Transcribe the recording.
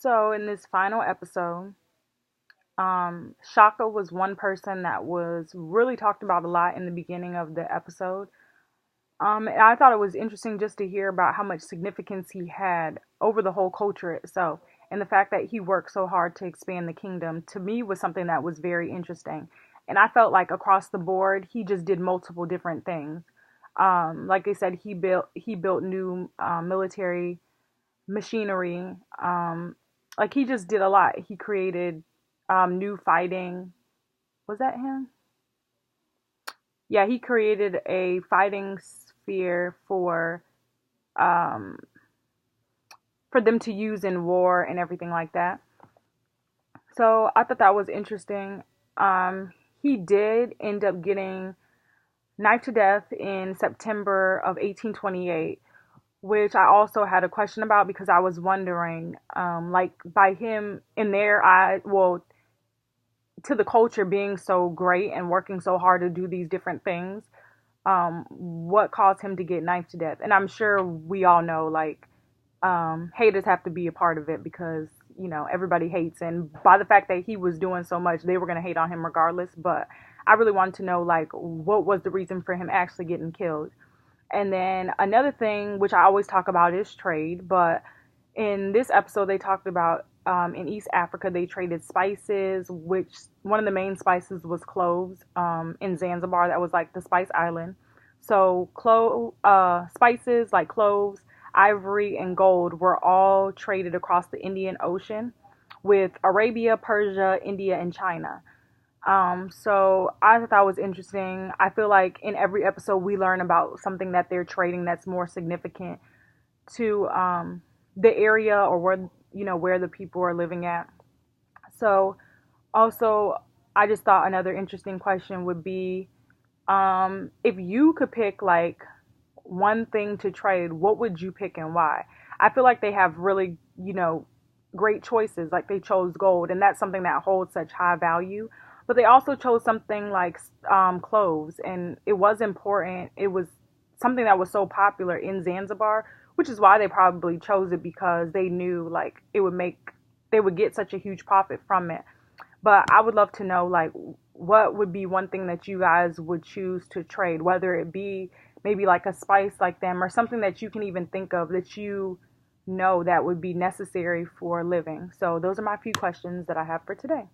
So in this final episode, Shaka was one person that was really talked about a lot in the beginning of the episode. And I thought it was interesting just to hear about how much significance he had over the whole culture itself. And the fact that he worked so hard to expand the kingdom to me was something that was very interesting. And I felt like across the board, he just did multiple different things. Like I said, he built new military machinery. Like he just did a lot. He created new fighting. Was that him? Yeah, he created a fighting sphere um, for them to use in war and everything like that. So I thought that was interesting. He did end up getting knifed to death in September of 1828, which I also had a question about because I was wondering, like by him in their eye, well, to the culture being so great and working so hard to do these different things, what caused him to get knifed to death? And I'm sure we all know, like, haters have to be a part of it because everybody hates, and by the fact that he was doing so much, they were gonna hate on him regardless. But I really wanted to know, like, what was the reason for him actually getting killed? And then another thing, which I always talk about, is trade. But in this episode, they talked about in East Africa, they traded spices, which one of the main spices was cloves in Zanzibar. That was like the spice island. So, spices like cloves, ivory, and gold were all traded across the Indian Ocean with Arabia, Persia, India, and China. So I thought that was interesting. I feel like in every episode we learn about something that they're trading that's more significant to the area or where the people are living at. So also, I just thought another interesting question would be, if you could pick like one thing to trade, what would you pick and why? I feel like they have really, great choices. Like they chose gold, and that's something that holds such high value. But they also chose something like cloves, and it was important. It was something that was so popular in Zanzibar, which is why they probably chose it because they knew like they would get such a huge profit from it. But I would love to know, like, what would be one thing that you guys would choose to trade, whether it be maybe like a spice like them or something that you can even think of that you know that would be necessary for living. So those are my few questions that I have for today.